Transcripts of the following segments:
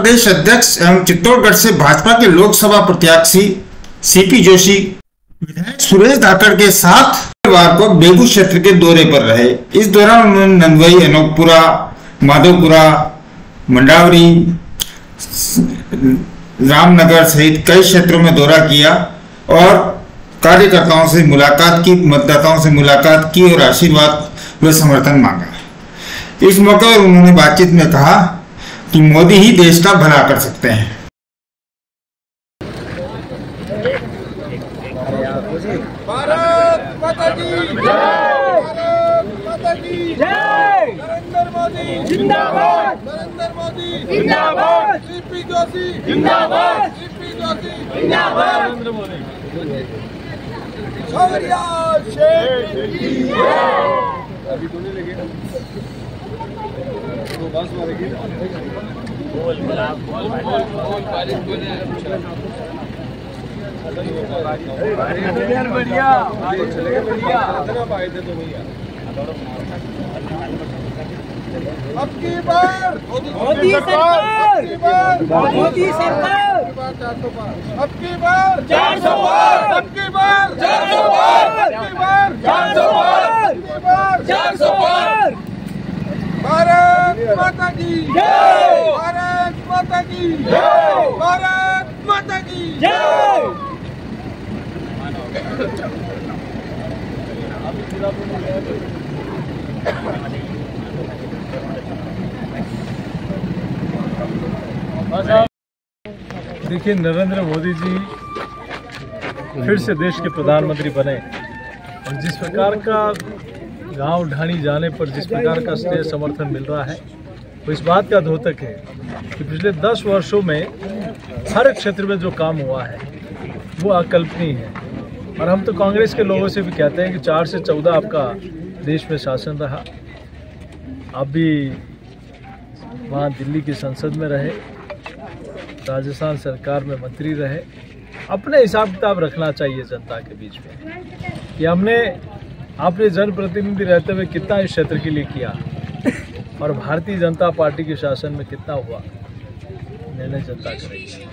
प्रदेश अध्यक्ष एवं चित्तौड़गढ़ से भाजपा के लोकसभा प्रत्याशी सीपी जोशी विधायक सुरेश धाकड़ के साथ शुक्रवार को बेगू क्षेत्र के दौरे पर रहे। इस दौरान उन्होंने नंदवाई, अनोखपुरा, माधोपुरा, मंडावरी, रामनगर सहित कई क्षेत्रों में दौरा किया और कार्यकर्ताओं से मुलाकात की, मतदाताओं से मुलाकात की और आशीर्वाद व समर्थन मांगा। इस मौके पर उन्होंने बातचीत में कहा कि मोदी ही देश का भला कर सकते हैं। भारत माता की जय, भारत माता की जय, नरेंद्र मोदी जिंदाबाद, नरेंद्र मोदी जिंदाबाद, सीपी जोशी जिंदाबाद, सीपी जोशी जिंदाबाद, नरेंद्र मोदी, शौर्या शेख की जय। अभी तो नहीं लगे तो बस मारेगी बोल बढ़िया चलेगा बढ़िया फायदे तो भैया। अब की बार मोदी सरकार, मोदी सरकार, अब की बार 400 पार, अब की बार 400 पार, अब की बार 400 पार, अब की बार 400 पार। भारत माता की जय, भारत माता की जय, भारत माता की जय। देखिए, नरेंद्र मोदी जी फिर से देश के प्रधानमंत्री बने और जिस प्रकार का गांव ढाणी जाने पर जिस प्रकार का स्टेज समर्थन मिल रहा है वो इस बात का द्योतक है कि पिछले 10 वर्षों में हर क्षेत्र में जो काम हुआ है वो अकल्पनीय है। और हम तो कांग्रेस के लोगों से भी कहते हैं कि 4 से 14 आपका देश में शासन रहा, आप भी वहाँ दिल्ली की संसद में रहे, राजस्थान सरकार में मंत्री रहे। अपने हिसाब किताब रखना चाहिए जनता के बीच में कि आपने जनप्रतिनिधि रहते हुए कितना इस क्षेत्र के लिए किया और भारतीय जनता पार्टी के शासन में कितना हुआ, निर्णय जनता करेगी।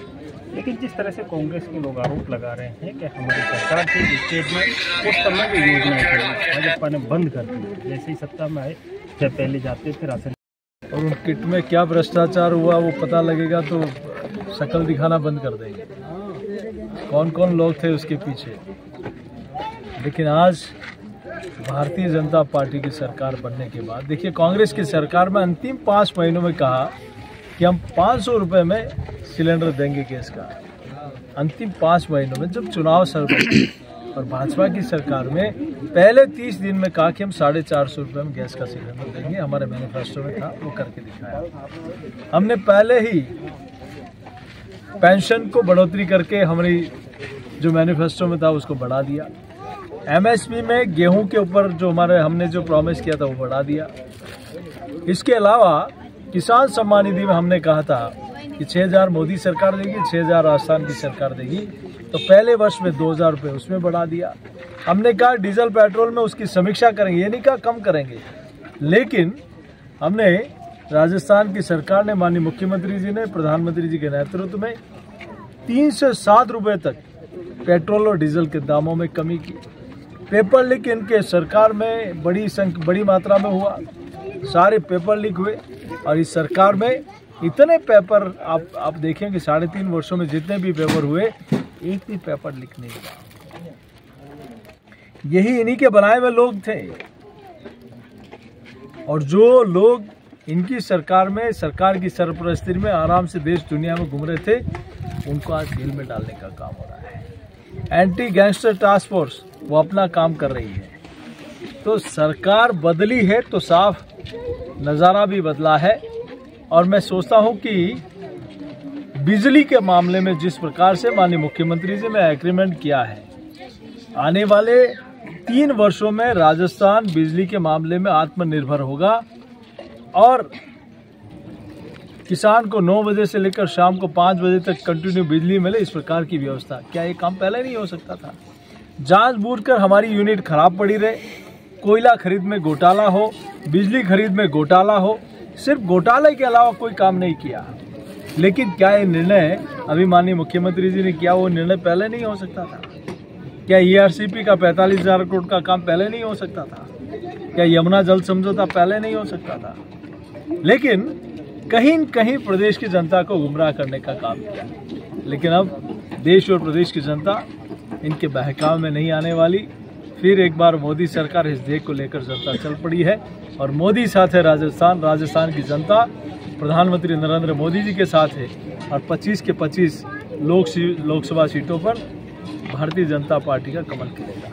लेकिन जिस तरह से कांग्रेस के लोग आरोप लगा रहे हैं कि हमारी सरकार के स्टेट में उस समय की योजनाएं थी भाजपा ने बंद कर दी, जैसे ही सत्ता में आए जब पहले जाते थे राशन और उन किट में क्या भ्रष्टाचार हुआ वो पता लगेगा तो शक्ल दिखाना बंद कर देंगे, कौन कौन लोग थे उसके पीछे। लेकिन आज भारतीय जनता पार्टी की सरकार बनने के बाद देखिए, कांग्रेस की सरकार में अंतिम 5 महीनों में कहा कि हम 500 रुपये में सिलेंडर देंगे गैस का, अंतिम 5 महीनों में जब चुनाव सर और भाजपा की सरकार में पहले 30 दिन में कहा कि हम 450 रुपये में गैस का सिलेंडर देंगे, हमारे मैनिफेस्टो में था, वो करके दिखाया। हमने पहले ही पेंशन को बढ़ोतरी करके हमारी जो मैनिफेस्टो में था उसको बढ़ा दिया। एमएसपी में गेहूं के ऊपर जो हमने जो प्रॉमिस किया था वो बढ़ा दिया। इसके अलावा किसान सम्मान निधि में हमने कहा था कि 6,000 मोदी सरकार देगी, 6,000 राजस्थान की सरकार देगी, तो पहले वर्ष में 2,000 रुपये उसमें बढ़ा दिया। हमने कहा डीजल पेट्रोल में उसकी समीक्षा करेंगे, ये नहीं कहा कम करेंगे, लेकिन हमने राजस्थान की सरकार ने, माननीय मुख्यमंत्री जी ने, प्रधानमंत्री जी के नेतृत्व में 3 से 7 रुपये तक पेट्रोल और डीजल के दामों में कमी की। पेपर लीक इनके सरकार में बड़ी मात्रा में हुआ, सारे पेपर लीक हुए और इस सरकार में इतने पेपर आप देखें कि 3.5 वर्षों में जितने भी पेपर हुए एक भी पेपर लीक नहीं हुआ। यही इन्हीं के बनाए हुए लोग थे और जो लोग इनकी सरकार में, सरकार की सरपरस्ती में आराम से देश दुनिया में घूम रहे थे, उनको आज जेल में डालने का काम हो रहा है। एंटी गैंगस्टर टास्क फोर्स वो अपना काम कर रही है। तो सरकार बदली है तो साफ नज़ारा भी बदला है। और मैं सोचता हूं कि बिजली के मामले में जिस प्रकार से माननीय मुख्यमंत्री जी ने एग्रीमेंट किया है, आने वाले 3 वर्षों में राजस्थान बिजली के मामले में आत्मनिर्भर होगा और किसान को 9 बजे से लेकर शाम को 5 बजे तक कंटिन्यू बिजली मिले, इस प्रकार की व्यवस्था। क्या ये काम पहले नहीं हो सकता था? जानबूझकर हमारी यूनिट खराब पड़ी रहे, कोयला खरीद में घोटाला हो, बिजली खरीद में घोटाला हो, सिर्फ घोटाले के अलावा कोई काम नहीं किया। लेकिन क्या ये निर्णय अभी माननीय मुख्यमंत्री जी ने किया वो निर्णय पहले नहीं हो सकता था? क्या ERCP का 45,000 करोड़ का काम पहले नहीं हो सकता था? क्या यमुना जल समझौता पहले नहीं हो सकता था? लेकिन कहीं न कहीं प्रदेश की जनता को गुमराह करने का काम किया। लेकिन अब देश और प्रदेश की जनता इनके बहकाव में नहीं आने वाली। फिर एक बार मोदी सरकार इस देश को लेकर जनता चल पड़ी है और मोदी साथ है राजस्थान की जनता प्रधानमंत्री नरेंद्र मोदी जी के साथ है और 25 के 25 लोकसभा सीटों पर भारतीय जनता पार्टी का कमल खिलेगा।